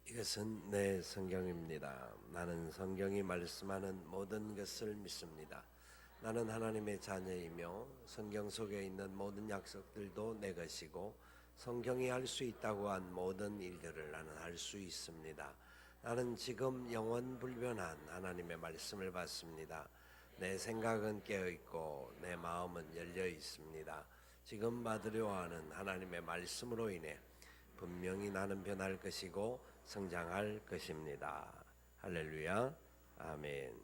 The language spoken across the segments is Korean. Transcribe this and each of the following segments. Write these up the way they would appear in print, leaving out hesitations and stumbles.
이것은 내 성경입니다. 나는 성경이 말씀하는 모든 것을 믿습니다. 나는 하나님의 자녀이며 성경 속에 있는 모든 약속들도 내 것이고 성경이 할 수 있다고 한 모든 일들을 나는 할 수 있습니다. 나는 지금 영원불변한 하나님의 말씀을 받습니다. 내 생각은 깨어있고 내 마음은 열려 있습니다. 지금 받으려 하는 하나님의 말씀으로 인해 분명히 나는 변할 것이고 성장할 것입니다. 할렐루야. 아멘.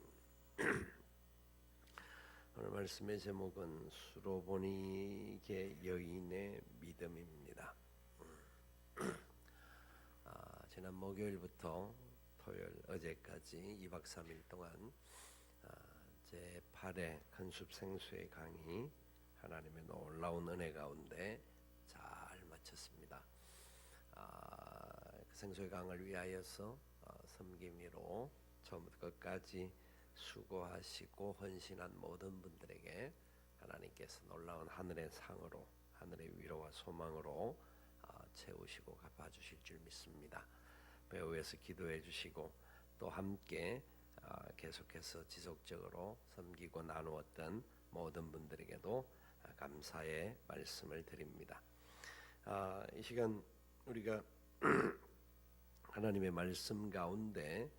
오늘 말씀의 제목은 수로보니게 여인의 믿음입니다. 지난 목요일부터 토요일 어제까지 2박 3일 동안 제8회 큰숲 생수의 강의, 하나님의 놀라운 은혜 가운데 잘 마쳤습니다. 그 생수의 강을 위하여서 섬김으로 처음부터 끝까지 수고하시고 헌신한 모든 분들에게 하나님께서 놀라운 하늘의 상으로, 하늘의 위로와 소망으로 채우시고 갚아주실 줄 믿습니다. 배후에서 기도해 주시고 또 함께 계속해서 지속적으로 섬기고 나누었던 모든 분들에게도 감사의 말씀을 드립니다. 이 시간 우리가 하나님의 말씀 가운데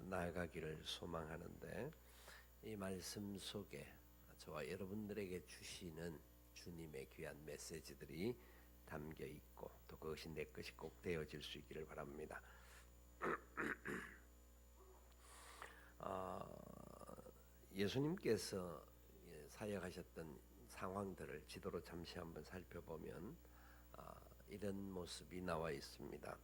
나아가기를 소망하는데, 이 말씀 속에 저와 여러분들에게 주시는 주님의 귀한 메시지들이 담겨 있고 또 그것이 내 것이 꼭 되어질 수 있기를 바랍니다. 예수님께서 사역하셨던 상황들을 지도로 잠시 한번 살펴보면 이런 모습이 나와 있습니다.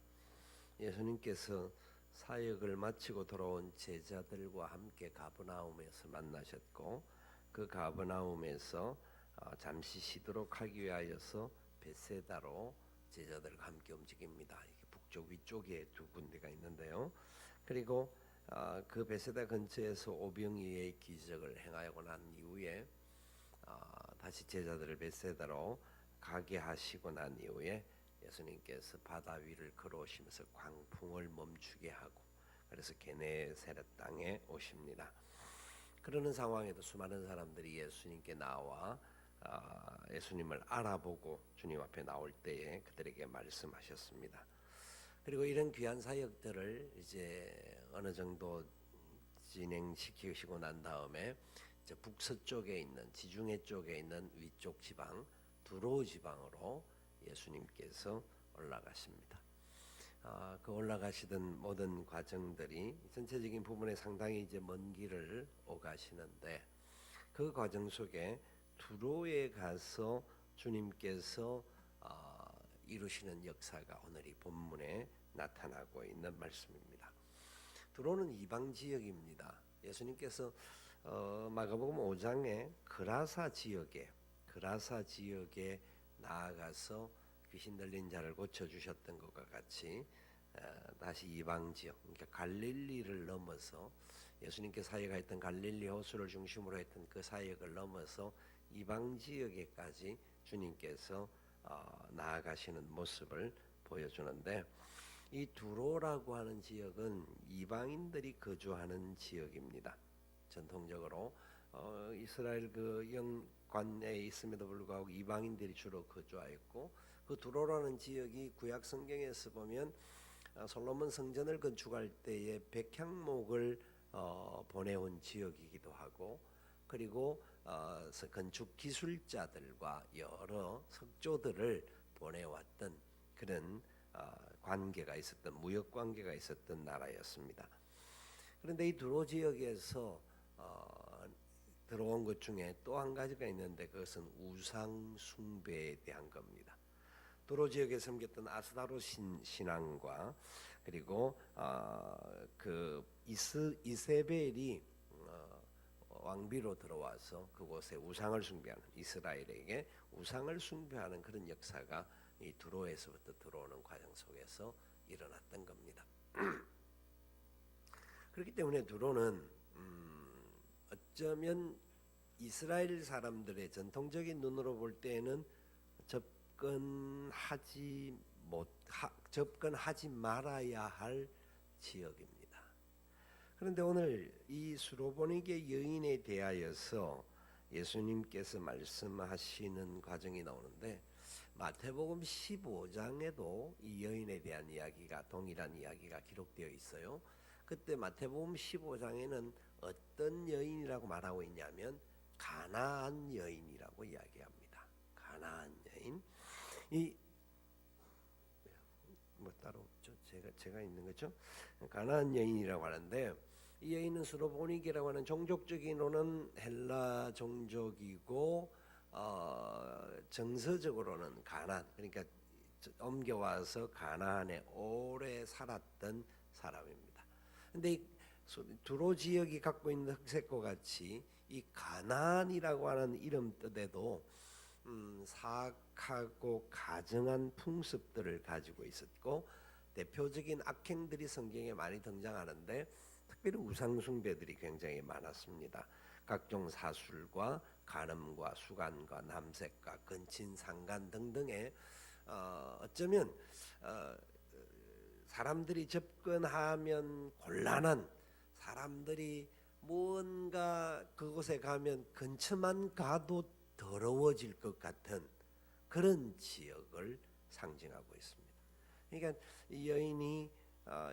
예수님께서 사역을 마치고 돌아온 제자들과 함께 가버나움에서 만나셨고, 그 가버나움에서 잠시 쉬도록 하기 위하여서 베세다로 제자들과 함께 움직입니다. 이게 북쪽 위쪽에 두 군데가 있는데요. 그리고 그 베세다 근처에서 오병이의 기적을 행하고 난 이후에 다시 제자들을 베세다로 가게 하시고 난 이후에 예수님께서 바다 위를 걸어오시면서 광풍을 멈추게 하고, 그래서 게네사렛 땅에 오십니다. 그러는 상황에도 수많은 사람들이 예수님께 나와 예수님을 알아보고 주님 앞에 나올 때에 그들에게 말씀하셨습니다. 그리고 이런 귀한 사역들을 이제 어느 정도 진행시키시고 난 다음에 이제 북서쪽에 있는 지중해 쪽에 있는 위쪽 지방 두로 지방으로 예수님께서 올라가십니다. 그 올라가시던 모든 과정들이 전체적인 부분에 상당히 이제 먼 길을 오가시는데, 그 과정 속에 두로에 가서 주님께서 이루시는 역사가 오늘 이 본문에 나타나고 있는 말씀입니다. 두로는 이방 지역입니다. 예수님께서 마가복음 5장에 그라사 지역에 나아가서 귀신 들린 자를 고쳐주셨던 것과 같이 다시 이방 지역, 그러니까 갈릴리를 넘어서 예수님께 사역했던 갈릴리 호수를 중심으로 했던 그 사역을 넘어서 이방 지역에까지 주님께서 나아가시는 모습을 보여주는데, 이 두로라고 하는 지역은 이방인들이 거주하는 지역입니다. 전통적으로 이스라엘 그 영관에 있음에도 불구하고 이방인들이 주로 거주하였고, 그 두로라는 지역이 구약 성경에서 보면 솔로몬 성전을 건축할 때에 백향목을 보내온 지역이기도 하고, 그리고 건축 기술자들과 여러 석조들을 보내왔던 그런 관계가 있었던, 무역 관계가 있었던 나라였습니다. 그런데 이 두로 지역에서 들어온 것 중에 또 한 가지가 있는데, 그것은 우상 숭배에 대한 겁니다. 두로 지역에 섬겼던 아스타로 신앙과 그리고 그 이세벨이 왕비로 들어와서 그곳에 우상을 숭배하는, 이스라엘에게 우상을 숭배하는 그런 역사가 이 두로에서부터 들어오는 과정 속에서 일어났던 겁니다. 그렇기 때문에 두로는 어쩌면 이스라엘 사람들의 전통적인 눈으로 볼 때에는 접근하기 접근하지 말아야 할 지역입니다. 그런데 오늘 이 수로보니게 여인에 대하여서 예수님께서 말씀하시는 과정이 나오는데 마태복음 15장에도 이 여인에 대한 이야기가 동일한 이야기가 기록되어 있어요. 그때 마태복음 15장에는 어떤 여인이라고 말하고 있냐면 가나안 여인이라고 이야기합니다. 가나안 여인. 이 뭐 따로 없죠. 제가 있는 거죠. 가나안 여인이라고 하는데 이 여인은 수로보니게라고 하는 종족적인으로는 헬라 종족이고 정서적으로는 가나안, 그러니까 옮겨와서 가나안에 오래 살았던 사람입니다. 근데 이 두로 지역이 갖고 있는 흑색과 같이 이 가나안이라고 하는 이름 뜻에도 사악하고 가증한 풍습들을 가지고 있었고 대표적인 악행들이 성경에 많이 등장하는데 특별히 우상숭배들이 굉장히 많았습니다. 각종 사술과 간음과 수간과 남색과 근친상간 등등의 어쩌면 사람들이 접근하면 곤란한, 사람들이 뭔가 그곳에 가면 근처만 가도 더러워질 것 같은 그런 지역을 상징하고 있습니다. 그러니까 이 여인이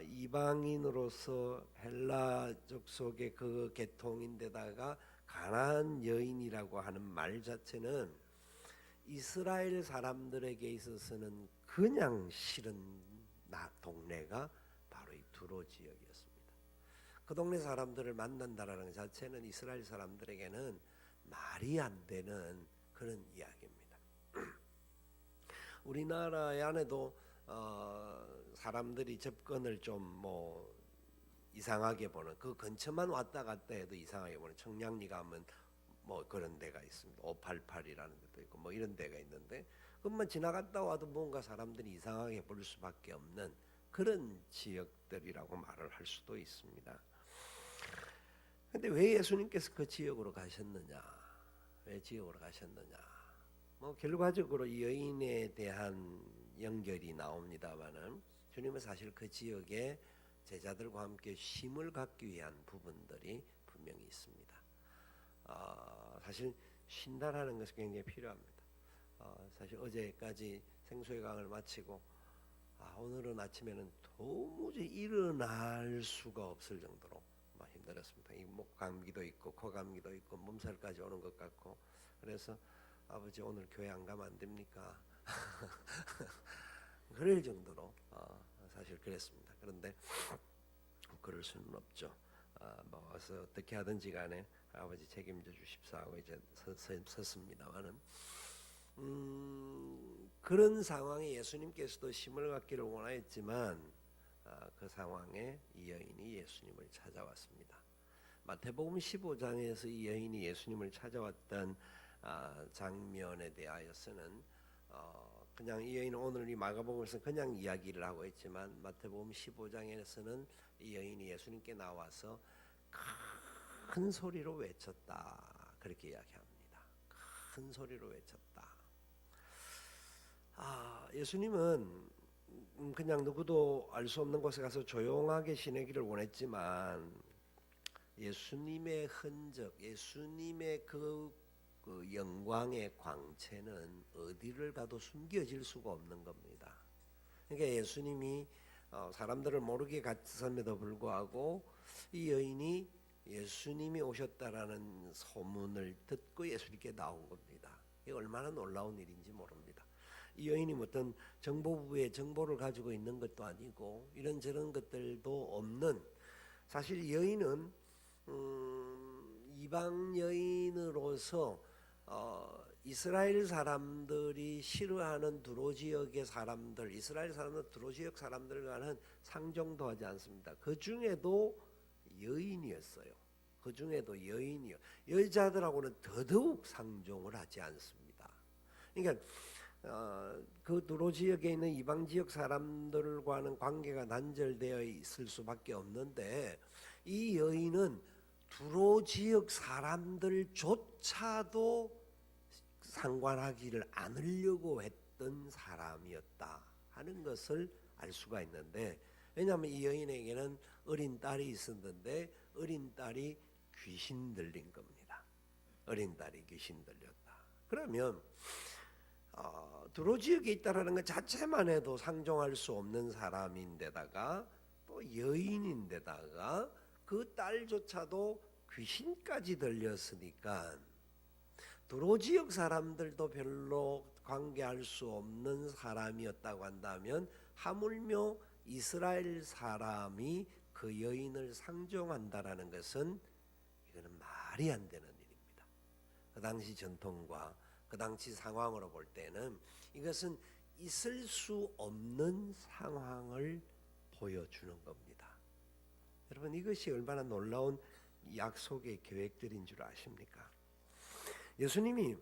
이방인으로서 헬라족 속의 그 계통인데다가 가나안 여인이라고 하는 말 자체는 이스라엘 사람들에게 있어서는 그냥 싫은 동네가 바로 이 두로 지역이었습니다. 그 동네 사람들을 만난다라는 것 자체는 이스라엘 사람들에게는 말이 안 되는 그런 이야기입니다. 우리나라 안에도 사람들이 접근을 좀 뭐 이상하게 보는, 그 근처만 왔다 갔다 해도 이상하게 보는, 청량리 가면 뭐 그런 데가 있습니다. 588이라는 데도 있고 뭐 이런 데가 있는데 그것만 지나갔다 와도 뭔가 사람들이 이상하게 볼 수밖에 없는 그런 지역들이라고 말을 할 수도 있습니다. 근데 왜 예수님께서 그 지역으로 가셨느냐? 왜 지역으로 가셨느냐? 뭐 결과적으로 이 여인에 대한 연결이 나옵니다만은 주님은 사실 그 지역에 제자들과 함께 쉼을 갖기 위한 부분들이 분명히 있습니다. 사실 쉰다라는 것이 굉장히 필요합니다. 사실 어제까지 생수의 강을 마치고 오늘은 아침에는 도무지 일어날 수가 없을 정도로 힘들었습니다. 이 목 감기도 있고 코 감기도 있고 몸살까지 오는 것 같고, 그래서 아버지 오늘 교회 안 가면 안 됩니까? 그럴 정도로 사실 그랬습니다. 그런데 그럴 수는 없죠. 뭐 어서 어떻게 하든지 간에 아버지 책임져 주십사 하고 이제 섰습니다만은 그런 상황에 예수님께서도 힘을 갖기를 원하였지만 그 상황에 이 여인이 예수님을 찾아왔습니다. 마태복음 15장에서 이 여인이 예수님을 찾아왔던 장면에 대하여서는 그냥 이 여인은 오늘 이 마가복음에서 그냥 이야기를 하고 있지만 마태복음 15장에서는 이 여인이 예수님께 나와서 큰 소리로 외쳤다, 그렇게 이야기합니다. 큰 소리로 외쳤다. 예수님은 그냥 누구도 알 수 없는 곳에 가서 조용하게 지내기를 원했지만 예수님의 흔적, 예수님의 그 영광의 광채는 어디를 가도 숨겨질 수가 없는 겁니다. 그러니까 예수님이 사람들을 모르게 갔음에도 불구하고 이 여인이 예수님이 오셨다라는 소문을 듣고 예수님께 나온 겁니다. 이게 얼마나 놀라운 일인지 모릅니다. 이 여인이 어떤 정보부의 정보를 가지고 있는 것도 아니고 이런저런 것들도 없는, 사실 여인은 이방 여인으로서 이스라엘 사람들이 싫어하는 두로 지역의 사람들, 이스라엘 사람들 두로 지역 사람들과는 상종도 하지 않습니다. 그 중에도 여인이었어요. 그 중에도 여인이요. 여자들하고는 더더욱 상종을 하지 않습니다. 그러니까 그 두로 지역에 있는 이방 지역 사람들과는 관계가 단절되어 있을 수밖에 없는데 이 여인은 두로 지역 사람들조차도 상관하기를 않으려고 했던 사람이었다 하는 것을 알 수가 있는데, 왜냐하면 이 여인에게는 어린 딸이 있었는데 어린 딸이 귀신 들린 겁니다. 어린 딸이 귀신 들렸다. 그러면 두로 지역에 있다라는 것 자체만 해도 상종할 수 없는 사람인데다가 또 여인인데다가 그 딸조차도 귀신까지 들렸으니까 두로 지역 사람들도 별로 관계할 수 없는 사람이었다고 한다면 하물며 이스라엘 사람이 그 여인을 상종한다라는 것은 이거는 말이 안 되는 일입니다. 그 당시 전통과 그 당시 상황으로 볼 때는 이것은 있을 수 없는 상황을 보여주는 겁니다. 여러분, 이것이 얼마나 놀라운 약속의 계획들인 줄 아십니까? 예수님이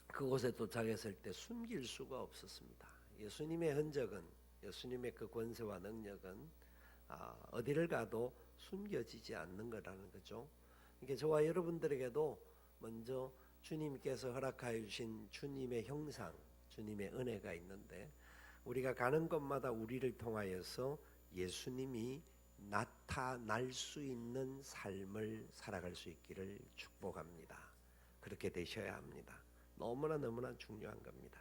그곳에 도착했을 때 숨길 수가 없었습니다. 예수님의 흔적은, 예수님의 그 권세와 능력은 어디를 가도 숨겨지지 않는 거라는 거죠. 그러니까 저와 여러분들에게도 먼저 주님께서 허락하여 주신 주님의 형상, 주님의 은혜가 있는데 우리가 가는 곳마다 우리를 통하여서 예수님이 나타날 수 있는 삶을 살아갈 수 있기를 축복합니다. 그렇게 되셔야 합니다. 너무나 중요한 겁니다.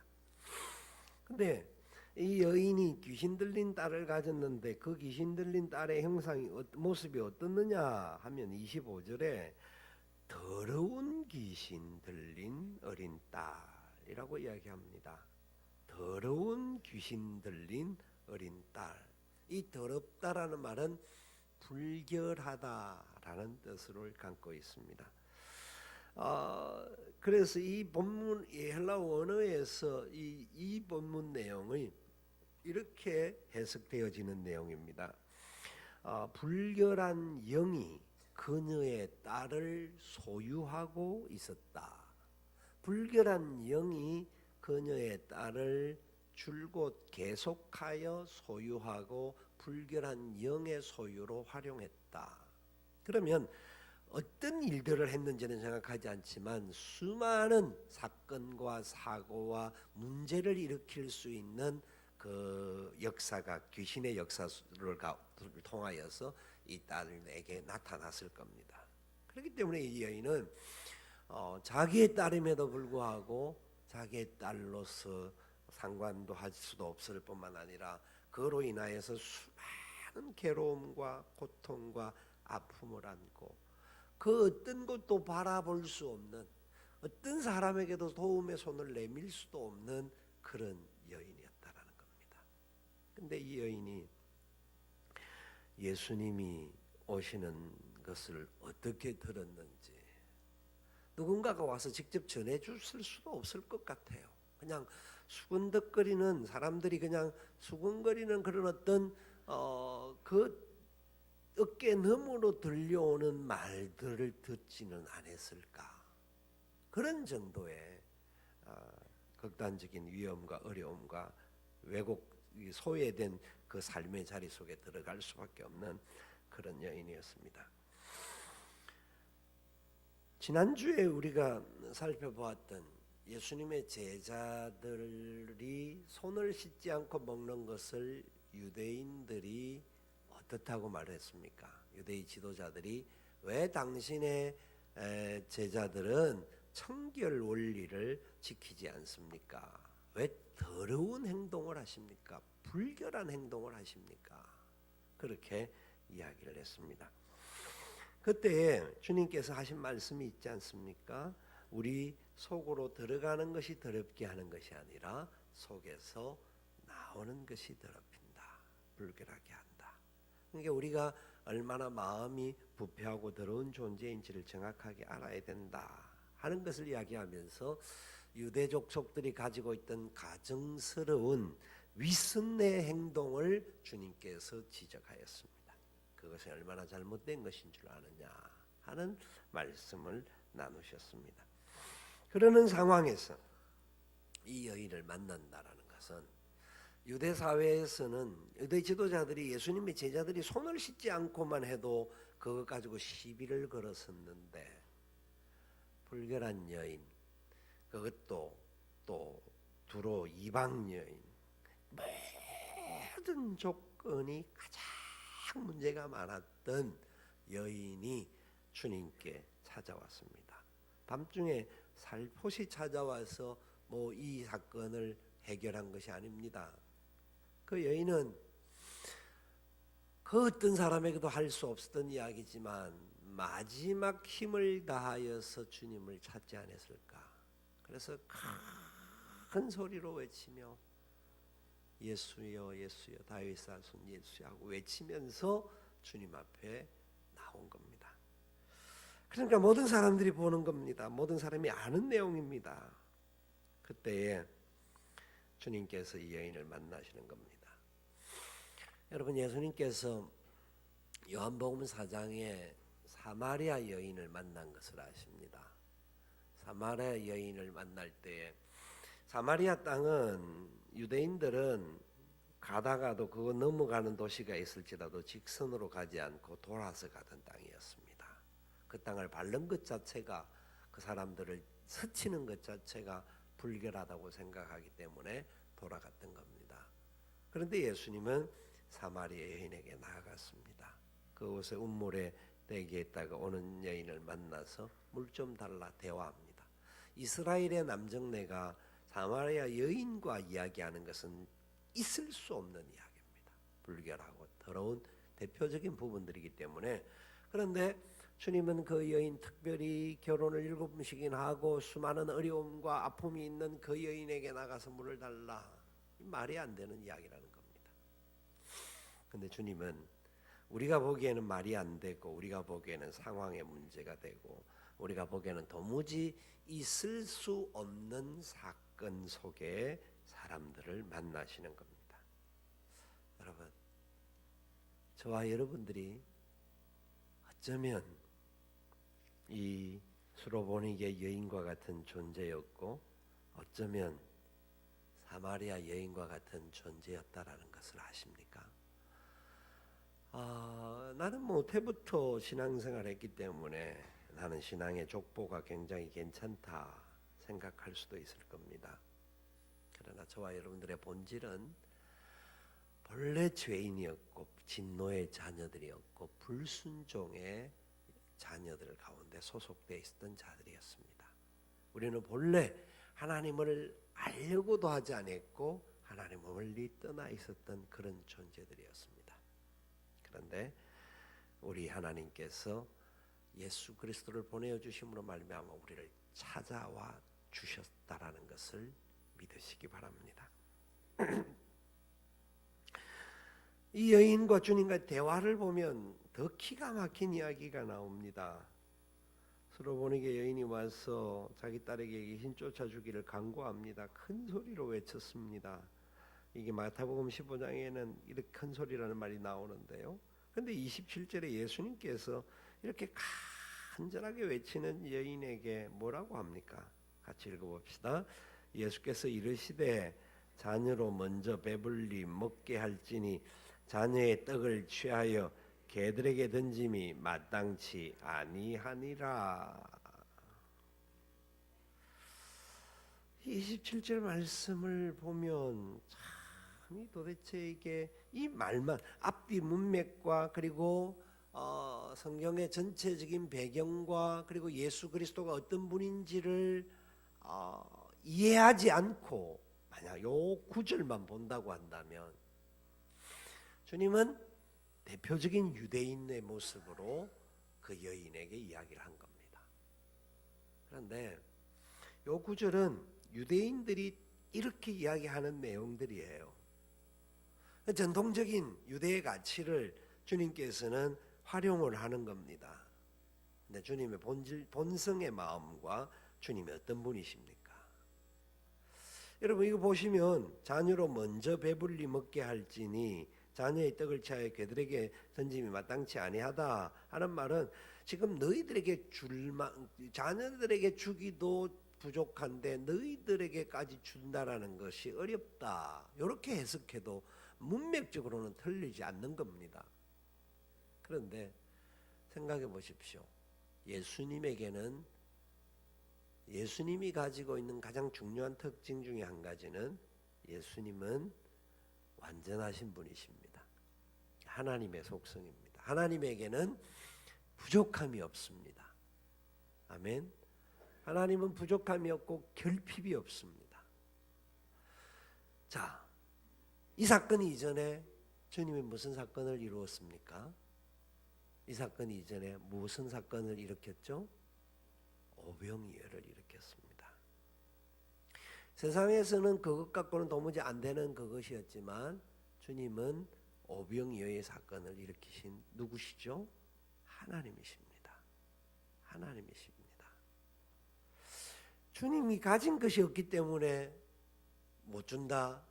근데 이 여인이 귀신 들린 딸을 가졌는데 그 귀신 들린 딸의 형상이 모습이 어떻느냐 하면 25절에 더러운 귀신 들린 어린 딸이라고 이야기합니다. 더러운 귀신 들린 어린 딸. 이 더럽다라는 말은 불결하다라는 뜻을 갖고 있습니다. 그래서 이 본문 헬라 원어에서 이 본문 내용이 이렇게 해석되어지는 내용입니다. 불결한 영이 그녀의 딸을 소유하고 있었다. 불결한 영이 그녀의 딸을 줄곧 계속하여 소유하고 불결한 영의 소유로 활용했다. 그러면 어떤 일들을 했는지는 생각하지 않지만 수많은 사건과 사고와 문제를 일으킬 수 있는 그 역사가 귀신의 역사를 통하여서 이 딸에게 나타났을 겁니다. 그렇기 때문에 이 여인은 자기의 딸임에도 불구하고 자기의 딸로서 상관도 할 수도 없을 뿐만 아니라 그로 인하여서 수많은 괴로움과 고통과 아픔을 안고 그 어떤 것도 바라볼 수 없는, 어떤 사람에게도 도움의 손을 내밀 수도 없는 그런 여인이었다라는 겁니다. 근데 이 여인이 예수님이 오시는 것을 어떻게 들었는지 누군가가 와서 직접 전해줬을 수도 없을 것 같아요. 그냥 수근덕거리는 사람들이 그냥 수근거리는 그런 어떤 그 어깨 너머로 들려오는 말들을 듣지는 않았을까. 그런 정도의 극단적인 위험과 어려움과 왜곡, 소외된 그 삶의 자리 속에 들어갈 수밖에 없는 그런 여인이었습니다. 지난주에 우리가 살펴보았던 예수님의 제자들이 손을 씻지 않고 먹는 것을 유대인들이 어떻다고 말했습니까? 유대인 지도자들이 왜 당신의 제자들은 청결 원리를 지키지 않습니까? 왜 더러운 행동을 하십니까? 불결한 행동을 하십니까? 그렇게 이야기를 했습니다. 그때 주님께서 하신 말씀이 있지 않습니까? 우리 속으로 들어가는 것이 더럽게 하는 것이 아니라 속에서 나오는 것이 더럽힌다. 불결하게 한다. 그러니까 우리가 얼마나 마음이 부패하고 더러운 존재인지를 정확하게 알아야 된다 하는 것을 이야기하면서 유대 족속들이 가지고 있던 가증스러운 위선의 행동을 주님께서 지적하였습니다. 그것이 얼마나 잘못된 것인 줄 아느냐 하는 말씀을 나누셨습니다. 그러는 상황에서 이 여인을 만난다라는 것은 유대 사회에서는 유대 지도자들이 예수님의 제자들이 손을 씻지 않고만 해도 그것 가지고 시비를 걸었었는데 불결한 여인, 그것도 또 두로 이방 여인, 모든 조건이 가장 문제가 많았던 여인이 주님께 찾아왔습니다. 밤중에 살포시 찾아와서 이 사건을 해결한 것이 아닙니다. 그 여인은 그 어떤 사람에게도 할 수 없었던 이야기지만 마지막 힘을 다하여서 주님을 찾지 않았을까. 그래서 큰 소리로 외치며 예수여 예수여 다윗의 자손 예수여 하고 외치면서 주님 앞에 나온 겁니다. 그러니까 모든 사람들이 보는 겁니다. 모든 사람이 아는 내용입니다. 그때에 주님께서 이 여인을 만나시는 겁니다. 여러분, 예수님께서 요한복음 4장에 사마리아 여인을 만난 것을 아십니다. 사마리아 여인을 만날 때 사마리아 땅은 유대인들은 가다가도 그거 넘어가는 도시가 있을지라도 직선으로 가지 않고 돌아서 가던 땅이었습니다. 그 땅을 밟는 것 자체가 그 사람들을 스치는 것 자체가 불결하다고 생각하기 때문에 돌아갔던 겁니다. 그런데 예수님은 사마리아 여인에게 나아갔습니다. 그곳에 운물에 대기했다가 오는 여인을 만나서 물 좀 달라 대화합니다. 이스라엘의 남정네가 사마리아 여인과 이야기하는 것은 있을 수 없는 이야기입니다. 불결하고 더러운 대표적인 부분들이기 때문에. 그런데 주님은 그 여인, 특별히 결혼을 7번씩이나 하고 수많은 어려움과 아픔이 있는 그 여인에게 나가서 물을 달라. 말이 안 되는 이야기라는 겁니다. 근데 주님은 우리가 보기에는 말이 안 되고 우리가 보기에는 상황의 문제가 되고 우리가 보기에는 도무지 있을 수 없는 사건 속에 사람들을 만나시는 겁니다. 여러분, 저와 여러분들이 어쩌면 이 수로보니게 여인과 같은 존재였고 어쩌면 사마리아 여인과 같은 존재였다라는 것을 아십니까? 나는 모태부터 신앙생활을 했기 때문에 나는 신앙의 족보가 굉장히 괜찮다 생각할 수도 있을 겁니다. 그러나 저와 여러분들의 본질은 본래 죄인이었고 진노의 자녀들이었고 불순종의 자녀들 가운데 소속되어 있었던 자들이었습니다. 우리는 본래 하나님을 알려고도 하지 않았고 하나님을 멀리 떠나 있었던 그런 존재들이었습니다. 그런데 우리 하나님께서 예수 그리스도를 보내어 주심으로 말미암아 우리를 찾아와 주셨다라는 것을 믿으시기 바랍니다. 이 여인과 주님과 대화를 보면 더 기가 막힌 이야기가 나옵니다. 수로보니게 여인이 와서 자기 딸에게 귀신 쫓아주기를 간구합니다. 큰 소리로 외쳤습니다. 이게 마태복음 15장에는 이렇게 큰 소리라는 말이 나오는데요. 그런데 27절에 예수님께서 이렇게 간절하게 외치는 여인에게 뭐라고 합니까? 같이 읽어봅시다. 예수께서 이르시되 자녀로 먼저 배불리 먹게 할지니 자녀의 떡을 취하여 개들에게 던짐이 마땅치 아니하니라. 27절 말씀을 보면 참 도대체 이게 이 말만 앞뒤 문맥과 그리고 성경의 전체적인 배경과 그리고 예수 그리스도가 어떤 분인지를 이해하지 않고 만약 요 구절만 본다고 한다면 주님은 대표적인 유대인의 모습으로 그 여인에게 이야기를 한 겁니다. 그런데 요 구절은 유대인들이 이렇게 이야기하는 내용들이에요. 전통적인 유대의 가치를 주님께서는 활용을 하는 겁니다. 근데 주님의 본성의 마음과 주님이 어떤 분이십니까? 여러분 이거 보시면 자녀로 먼저 배불리 먹게 할지니 자녀의 떡을 취하여 개들에게 던짐이 마땅치 아니하다 하는 말은 지금 너희들에게 자녀들에게 주기도 부족한데 너희들에게까지 준다라는 것이 어렵다. 이렇게 해석해도 문맥적으로는 틀리지 않는 겁니다. 그런데 생각해 보십시오. 예수님에게는 예수님이 가지고 있는 가장 중요한 특징 중에 한 가지는 예수님은 완전하신 분이십니다. 하나님의 속성입니다. 하나님에게는 부족함이 없습니다. 아멘. 하나님은 부족함이 없고 결핍이 없습니다. 자, 이 사건이 이전에 주님이 무슨 사건을 이루었습니까? 이 사건이 이전에 무슨 사건을 일으켰죠? 오병이어를 일으켰습니다. 세상에서는 그것 갖고는 도무지 안 되는 그것이었지만 주님은 오병이어의 사건을 일으키신 누구시죠? 하나님이십니다. 하나님이십니다. 주님이 가진 것이 없기 때문에 못 준다,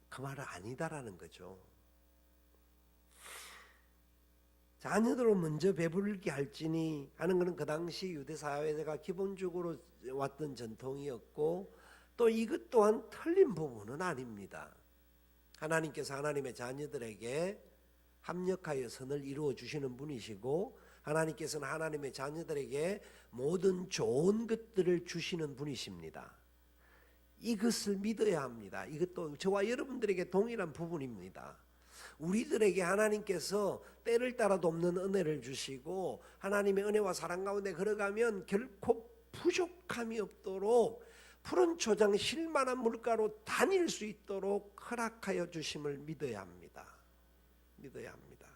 그 말은 아니다라는 거죠. 자녀들을 먼저 배부르게 할지니 하는 것은 그 당시 유대 사회가 기본적으로 왔던 전통이었고, 또 이것 또한 틀린 부분은 아닙니다. 하나님께서 하나님의 자녀들에게 합력하여 선을 이루어 주시는 분이시고, 하나님께서는 하나님의 자녀들에게 모든 좋은 것들을 주시는 분이십니다. 이것을 믿어야 합니다. 이것도 저와 여러분들에게 동일한 부분입니다. 우리들에게 하나님께서 때를 따라 돕는 은혜를 주시고 하나님의 은혜와 사랑 가운데 걸어가면 결코 부족함이 없도록 푸른 초장 실만한 물가로 다닐 수 있도록 허락하여 주심을 믿어야 합니다. 믿어야 합니다.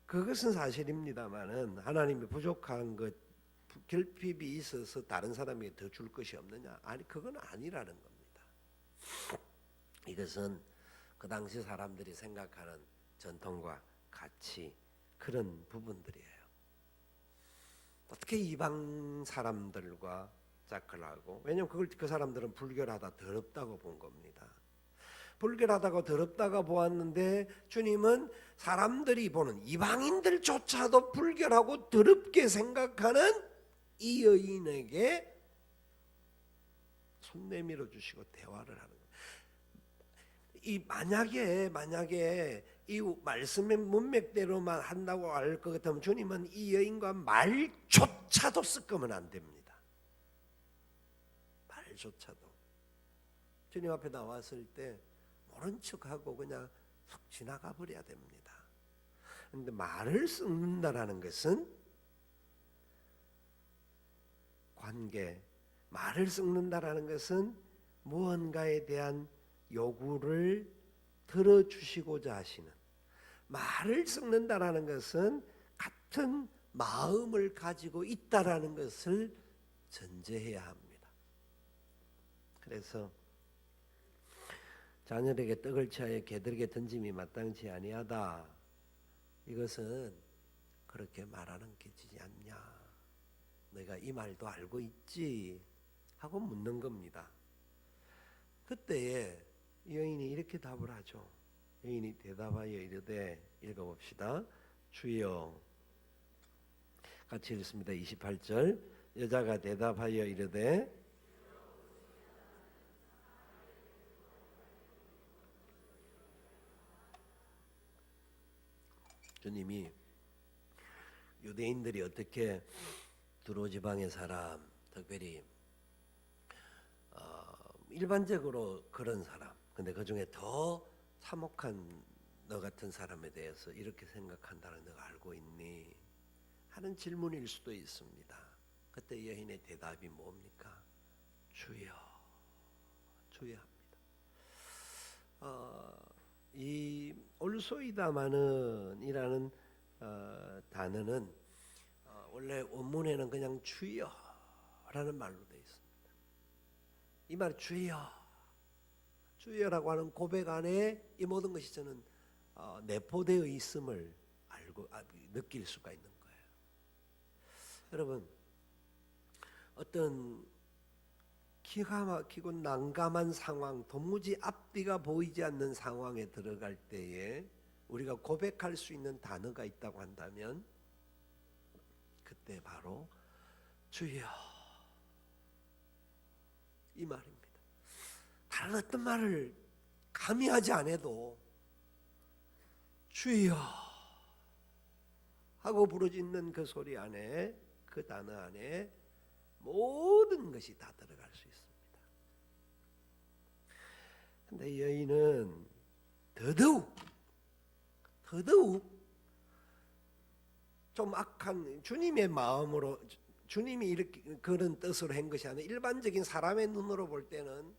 그것은 사실입니다만은 하나님이 부족한 것, 결핍이 있어서 다른 사람에게 더 줄 것이 없느냐? 아니, 그건 아니라는 겁니다. 이것은 그 당시 사람들이 생각하는 전통과 가치, 그런 부분들이에요. 어떻게 이방 사람들과 짝을 하고, 왜냐하면 그걸 그 사람들은 불결하다, 더럽다고 본 겁니다. 불결하다고 더럽다고 보았는데 주님은 사람들이 보는 이방인들조차도 불결하고 더럽게 생각하는 이 여인에게 손 내밀어 주시고 대화를 하는 거예요. 이 만약에 이 말씀의 문맥대로만 한다고 할 것 같으면 주님은 이 여인과 말조차도 섞으면 안 됩니다. 말조차도. 주님 앞에 나왔을 때 모른 척하고 그냥 속 지나가 버려야 됩니다. 그런데 말을 섞는다라는 것은 관계, 말을 섞는다라는 것은 무언가에 대한 요구를 들어주시고자 하시는, 말을 섞는다라는 것은 같은 마음을 가지고 있다라는 것을 전제해야 합니다. 그래서 자녀에게 떡을 취하여 개들에게 던짐이 마땅치 아니하다, 이것은 그렇게 말하는 게지지 않냐, 내가 이 말도 알고 있지 하고 묻는 겁니다. 그때에 여인이 이렇게 답을 하죠. 여인이 대답하여 이르되, 읽어봅시다. 주여, 같이 읽습니다. 28절. 여자가 대답하여 이르되, 주님이 유대인들이 어떻게 두로 지방의 사람, 특별히 일반적으로 그런 사람, 근데 그 중에 더 참혹한 너 같은 사람에 대해서 이렇게 생각한다는 너가 알고 있니? 하는 질문일 수도 있습니다. 그때 여인의 대답이 뭡니까? 주여, 주여 합니다. 이 올소이다마는 이라는 단어는 원래 원문에는 그냥 주여라는 말로 되어 있습니다. 이 말 주여, 주여라고 하는 고백 안에 이 모든 것이 저는 내포되어 있음을 알고 느낄 수가 있는 거예요. 여러분, 어떤 기가 막히고 난감한 상황, 도무지 앞뒤가 보이지 않는 상황에 들어갈 때에 우리가 고백할 수 있는 단어가 있다고 한다면 그때 바로 주여, 이 말입니다. 다른 어떤 말을 가미하지 않아도 주여 하고 부르짖는 그 소리 안에, 그 단어 안에 모든 것이 다 들어갈 수 있습니다. 근데 여인은 더더욱 좀 악한 주님의 마음으로, 주님이 이렇게 그런 뜻으로 한 것이 아니라 일반적인 사람의 눈으로 볼 때는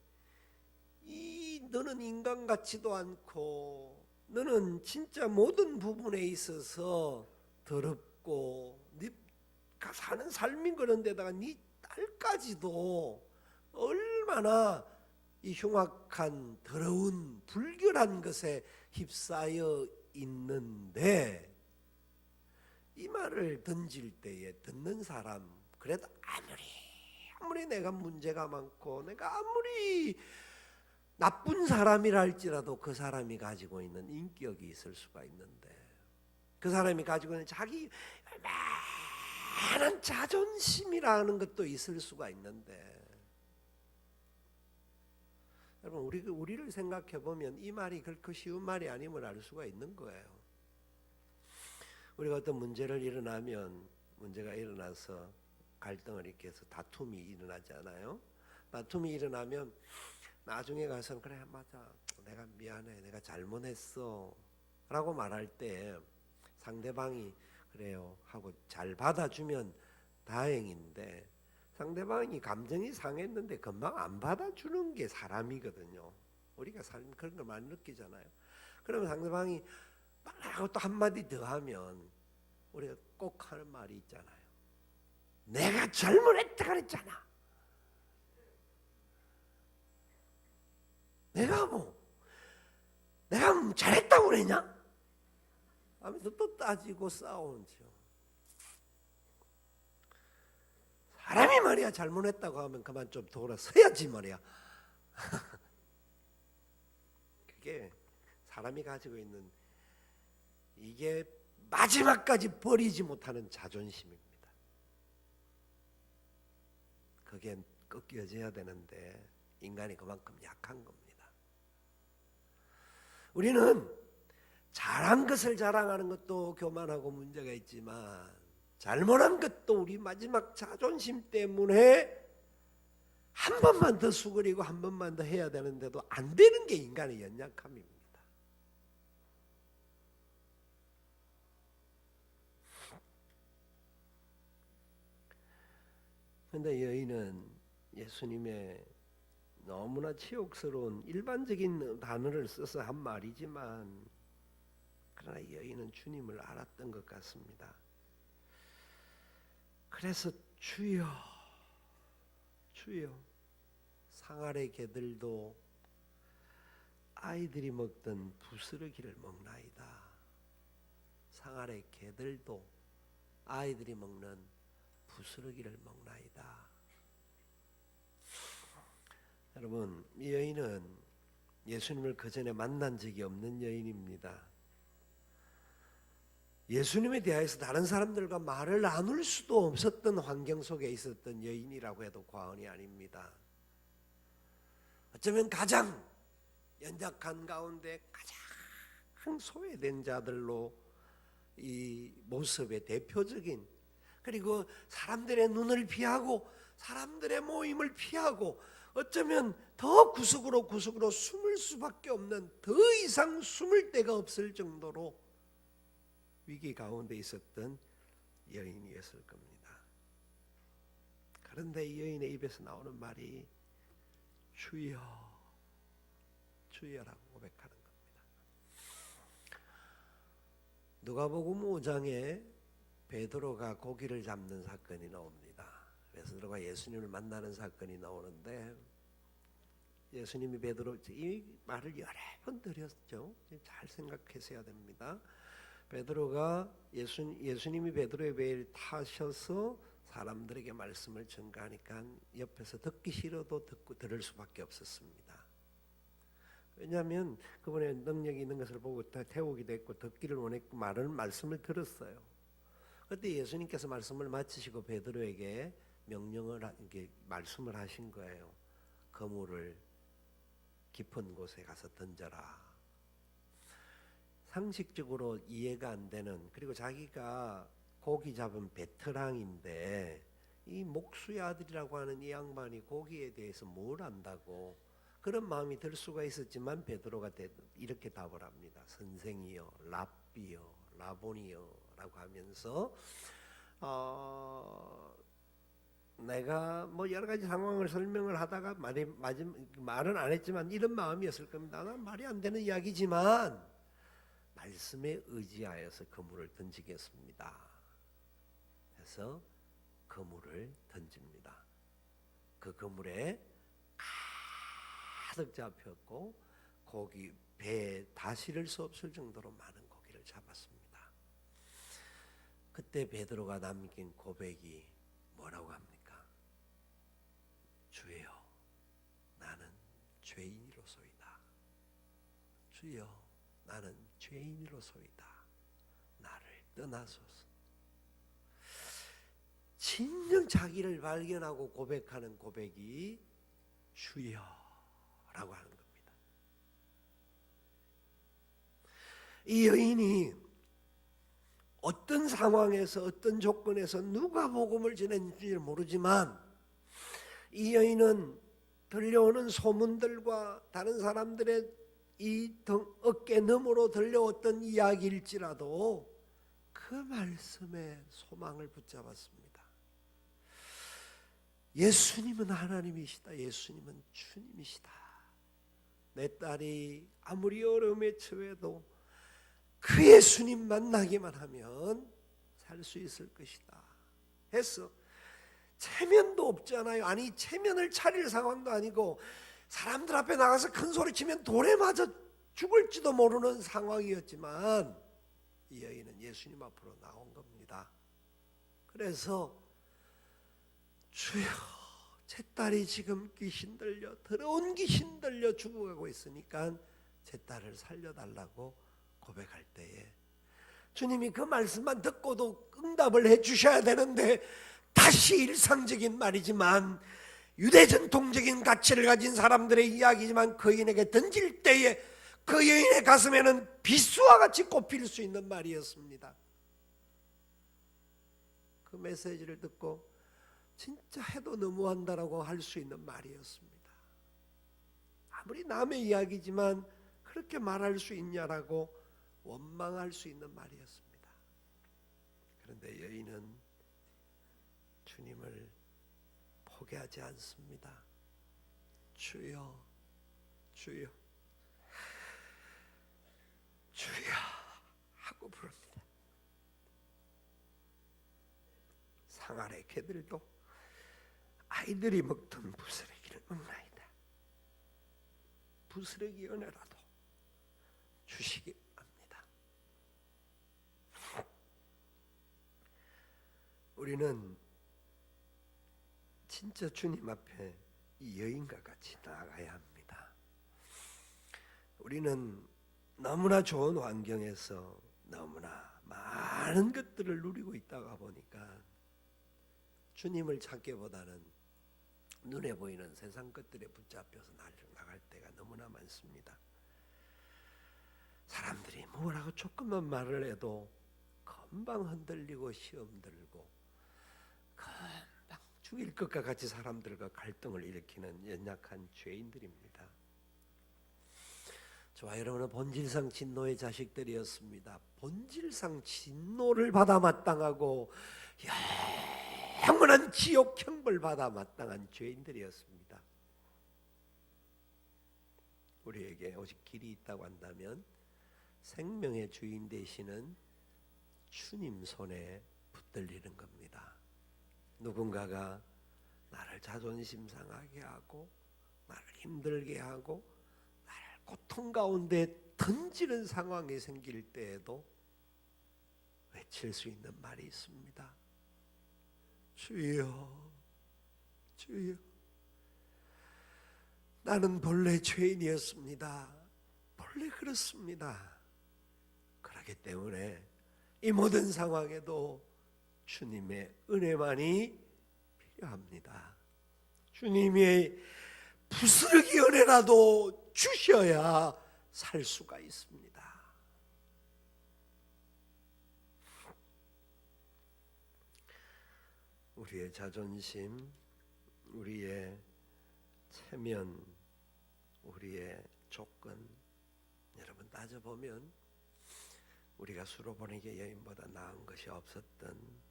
너는 인간 같지도 않고 너는 진짜 모든 부분에 있어서 더럽고 네가 사는 삶인 그런데다가 네 딸까지도 얼마나 이 흉악한 더러운 불결한 것에 휩싸여 있는데, 이 말을 던질 때에 듣는 사람, 그래도 아무리 내가 문제가 많고 내가 아무리 나쁜 사람이라 할지라도 그 사람이 가지고 있는 인격이 있을 수가 있는데, 그 사람이 가지고 있는 자기 얼마나 자존심이라는 것도 있을 수가 있는데, 여러분 우리를 생각해 보면 이 말이 그렇게 쉬운 말이 아님을 알 수가 있는 거예요. 우리가 어떤 문제가 일어나서 갈등을 이렇게 해서 다툼이 일어나잖아요. 다툼이 일어나면 나중에 가서는 그래 맞아, 내가 미안해, 내가 잘못했어 라고 말할 때 상대방이 그래요 하고 잘 받아주면 다행인데, 상대방이 감정이 상했는데 금방 안 받아주는 게 사람이거든요. 우리가 삶 그런 걸 많이 느끼잖아요. 그러면 상대방이 말하고 또 한마디 더 하면 우리가 꼭 하는 말이 있잖아요. 내가 잘못했다 그랬잖아. 내가 뭐 잘했다고 그랬냐? 하면서 또 따지고 싸우죠. 사람이 말이야 잘못했다고 하면 그만 좀 돌아서야지 말이야. 그게 사람이 가지고 있는, 이게 마지막까지 버리지 못하는 자존심입니다. 그게 꺾여져야 되는데 인간이 그만큼 약한 겁니다. 우리는 잘한 것을 자랑하는 것도 교만하고 문제가 있지만, 잘못한 것도 우리 마지막 자존심 때문에 한 번만 더 수그리고 한 번만 더 해야 되는데도 안 되는 게 인간의 연약함입니다. 그런데 여인은 예수님의 너무나 치욕스러운 일반적인 단어를 써서 한 말이지만, 그러나 여인은 주님을 알았던 것 같습니다. 그래서 주여 상아래 개들도 아이들이 먹던 부스러기를 먹나이다. 상아래 개들도 아이들이 먹는 부스러기를 먹나이다. 여러분, 이 여인은 예수님을 그전에 만난 적이 없는 여인입니다. 예수님에 대해서 다른 사람들과 말을 나눌 수도 없었던 환경 속에 있었던 여인이라고 해도 과언이 아닙니다. 어쩌면 가장 연약한 가운데 가장 소외된 자들로 이 모습의 대표적인, 그리고 사람들의 눈을 피하고 사람들의 모임을 피하고 어쩌면 더 구석으로 숨을 수밖에 없는, 더 이상 숨을 데가 없을 정도로 위기 가운데 있었던 여인이었을 겁니다. 그런데 이 여인의 입에서 나오는 말이 주여 주여라고 고백하는 겁니다. 누가복음 5장에 베드로가 고기를 잡는 사건이 나옵니다. 베드로가 예수님을 만나는 사건이 나오는데, 예수님이 베드로, 이 말을 여러 번 드렸죠. 잘 생각하셔야 됩니다. 베드로가 예수님이 베드로의 배를 타셔서 사람들에게 말씀을 전가하니까 옆에서 듣기 싫어도 듣고 들을 수밖에 없었습니다. 왜냐하면 그분의 능력이 있는 것을 보고 태우게 됐고 듣기를 원했고 말씀을 들었어요. 그때 예수님께서 말씀을 마치시고 베드로에게 말씀을 하신 거예요. 그물을 깊은 곳에 가서 던져라. 상식적으로 이해가 안 되는, 그리고 자기가 고기 잡은 베테랑인데 이 목수의 아들이라고 하는 이 양반이 고기에 대해서 뭘 안다고 그런 마음이 들 수가 있었지만 베드로가 이렇게 답을 합니다. 선생이여, 랍비여, 라보니여 라고 하면서 내가 뭐 여러 가지 상황을 설명을 하다가 말은 안 했지만 이런 마음이었을 겁니다. 난 말이 안 되는 이야기지만 말씀에 의지하여서 그물을 던지겠습니다. 해서 그물을 던집니다. 그 그물에 가득 잡혔고 배에 다 실을 수 없을 정도로 많은 고기를 잡았습니다. 그때 베드로가 남긴 고백이 뭐라고 합니까? 주여, 나는 죄인이로소이다. 주여, 나는 죄인이로소이다. 나를 떠나소서. 진정 자기를 발견하고 고백하는 고백이 주여라고 하는 겁니다. 이 여인이 어떤 상황에서 어떤 조건에서 누가 복음을 전했는지 모르지만 이 여인은 들려오는 소문들과 다른 사람들의 이 어깨 너머로 들려왔던 이야기일지라도 그 말씀에 소망을 붙잡았습니다. 예수님은 하나님이시다. 예수님은 주님이시다. 내 딸이 아무리 어려움에 처해도 그 예수님 만나기만 하면 살 수 있을 것이다 해서 체면도 없잖아요. 아니 체면을 차릴 상황도 아니고 사람들 앞에 나가서 큰 소리 치면 돌에 맞아 죽을지도 모르는 상황이었지만 이 여인은 예수님 앞으로 나온 겁니다. 그래서 주여, 제 딸이 지금 귀신 들려, 더러운 귀신 들려 죽어가고 있으니까 제 딸을 살려달라고 고백할 때에 주님이 그 말씀만 듣고도 응답을 해주셔야 되는데 다시 일상적인 말이지만 유대 전통적인 가치를 가진 사람들의 이야기지만 그 여인에게 던질 때에 그 여인의 가슴에는 비수와 같이 꼽힐 수 있는 말이었습니다. 그 메시지를 듣고 진짜 해도 너무한다라고 할 수 있는 말이었습니다. 아무리 남의 이야기지만 그렇게 말할 수 있냐라고 원망할 수 있는 말이었습니다. 그런데 여인은 주님을 포기하지 않습니다. 주여, 주여, 주여 하고 부릅니다. 상 아래 개들도 아이들이 먹던 부스러기를 먹나이다. 부스러기 은혜라도 주시기 합니다. 우리는 진짜 주님 앞에 이 여인과 같이 나아가야 합니다. 우리는 너무나 좋은 환경에서 너무나 많은 것들을 누리고 있다가 보니까 주님을 찾기보다는 눈에 보이는 세상 것들에 붙잡혀서 나갈 때가 너무나 많습니다. 사람들이 뭐라고 조금만 말을 해도 금방 흔들리고 시험 들고 금방 죽일 것과 같이 사람들과 갈등을 일으키는 연약한 죄인들입니다. 저와 여러분은 본질상 진노의 자식들이었습니다. 본질상 진노를 받아 마땅하고 영원한 지옥 형벌 받아 마땅한 죄인들이었습니다. 우리에게 오직 길이 있다고 한다면 생명의 주인 되시는 주님 손에 붙들리는 겁니다. 누군가가 나를 자존심 상하게 하고 나를 힘들게 하고 나를 고통 가운데 던지는 상황이 생길 때에도 외칠 수 있는 말이 있습니다. 주여, 주여, 나는 본래 죄인이었습니다. 본래 그렇습니다. 그렇기 때문에 이 모든 상황에도 주님의 은혜만이 필요합니다. 주님의 부스러기 은혜라도 주셔야 살 수가 있습니다. 우리의 자존심, 우리의 체면, 우리의 조건, 여러분 따져보면 우리가 수로보니게 여인보다 나은 것이 없었던,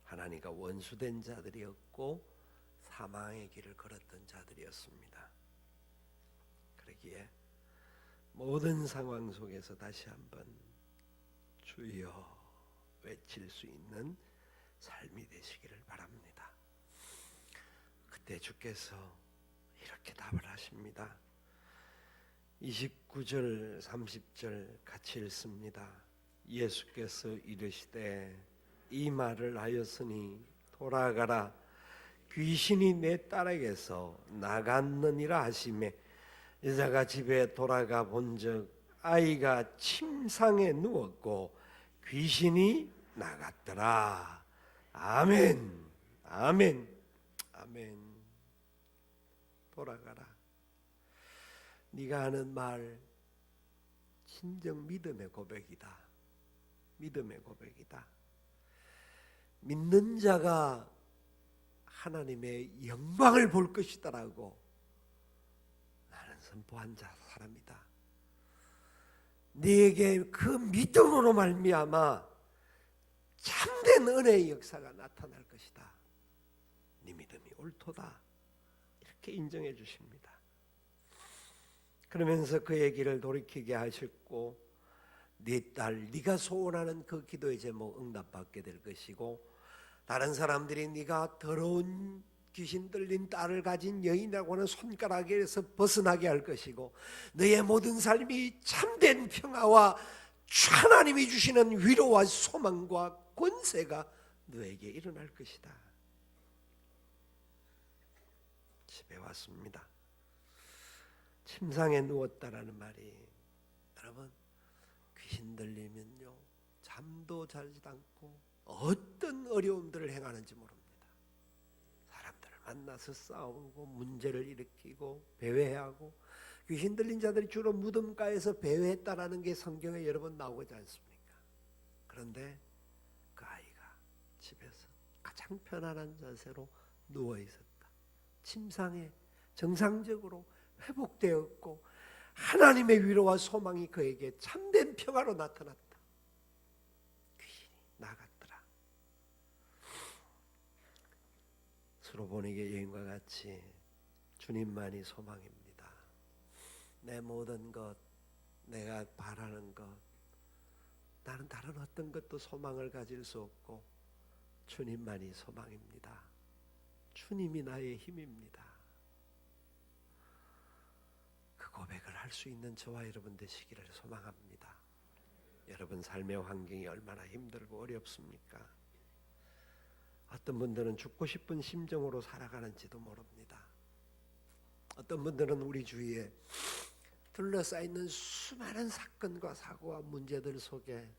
하나님과 원수된 자들이었고 사망의 길을 걸었던 자들이었습니다. 그러기에 모든 상황 속에서 다시 한번 주여 외칠 수 있는 삶이 되시기를 바랍니다. 그때 주께서 이렇게 답을 하십니다. 29절 30절 같이 읽습니다. 예수께서 이르시되 이 말을 하였으니 돌아가라, 귀신이 내 딸에게서 나갔느니라 하시매 여자가 집에 돌아가 본즉 아이가 침상에 누웠고 귀신이 나갔더라. 아멘, 아멘, 아멘. 돌아가라. 네가 하는 말 진정 믿음의 고백이다. 믿음의 고백이다. 믿는 자가 하나님의 영광을 볼 것이다라고 나는 선포한 사람이다. 네게 그 믿음으로 말미암아 참된 은혜의 역사가 나타날 것이다. 네 믿음이 옳도다. 이렇게 인정해 주십니다. 그러면서 그의 길을 돌이키게 하셨고 네 딸, 네가 소원하는 그 기도의 제목 응답받게 될 것이고, 다른 사람들이 네가 더러운 귀신 들린 딸을 가진 여인이라고 하는 손가락에서 벗어나게 할 것이고, 너의 모든 삶이 참된 평화와 하나님이 주시는 위로와 소망과 권세가 너에게 일어날 것이다. 집에 왔습니다. 침상에 누웠다라는 말이, 여러분 귀신 들리면요 잠도 자지 않고 어떤 어려움들을 행하는지 모릅니다. 사람들을 만나서 싸우고 문제를 일으키고 배회하고, 귀신 들린 자들이 주로 무덤가에서 배회했다라는 게 성경에 여러 번 나오지 않습니까? 그런데 그 아이가 집에서 가장 편안한 자세로 누워 있었다. 침상에 정상적으로 회복되었고 하나님의 위로와 소망이 그에게 참된 평화로 나타났다. 귀신이 나갔더라. 수로보니게 여인과 같이 주님만이 소망입니다. 내 모든 것, 내가 바라는 것, 나는 다른 어떤 것도 소망을 가질 수 없고 주님만이 소망입니다. 주님이 나의 힘입니다. 그 고백을 할 수 있는 저와 여러분 되시기를 소망합니다. 여러분 삶의 환경이 얼마나 힘들고 어렵습니까? 어떤 분들은 죽고 싶은 심정으로 살아가는지도 모릅니다. 어떤 분들은 우리 주위에 둘러싸여 수많은 사건과 사고와 문제들 속에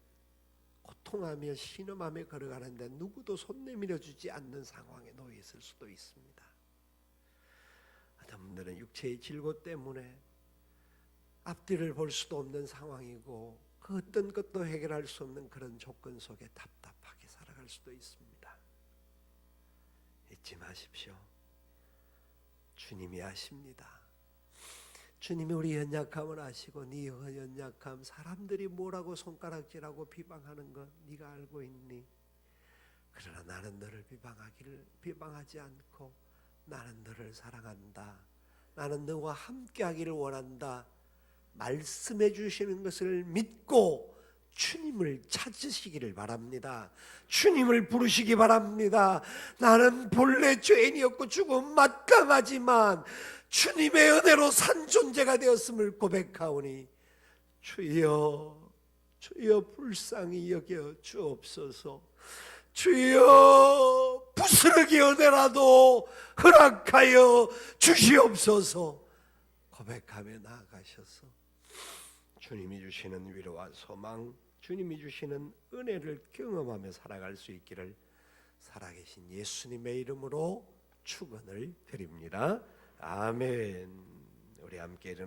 고통하며 신음하며 걸어가는데 누구도 손 내밀어 주지 않는 상황에 놓여 있을 수도 있습니다. 어떤 분들은 육체의 질고 때문에 앞뒤를 볼 수도 없는 상황이고 그 어떤 것도 해결할 수 없는 그런 조건 속에 답답하게 살아갈 수도 있습니다. 잊지 마십시오. 주님이 아십니다. 주님이 우리 연약함을 아시고 네 연약함, 사람들이 뭐라고 손가락질하고 비방하는 것 네가 알고 있니? 그러나 나는 너를 비방하지 않고 나는 너를 사랑한다. 나는 너와 함께하기를 원한다. 말씀해 주시는 것을 믿고 주님을 찾으시기를 바랍니다. 주님을 부르시기 바랍니다. 나는 본래 죄인이었고 죽음 마땅하지만 주님의 은혜로 산 존재가 되었음을 고백하오니 주여, 주여 불쌍히 여겨 주옵소서. 주여 부스러기 은혜라도 허락하여 주시옵소서. 고백하며 나아가셔서 주님이 주시는 위로와 소망, 주님이 주시는 은혜를 경험하며 살아갈 수 있기를 살아계신 예수님의 이름으로 축원을 드립니다. 아멘. 우리 함께 일어나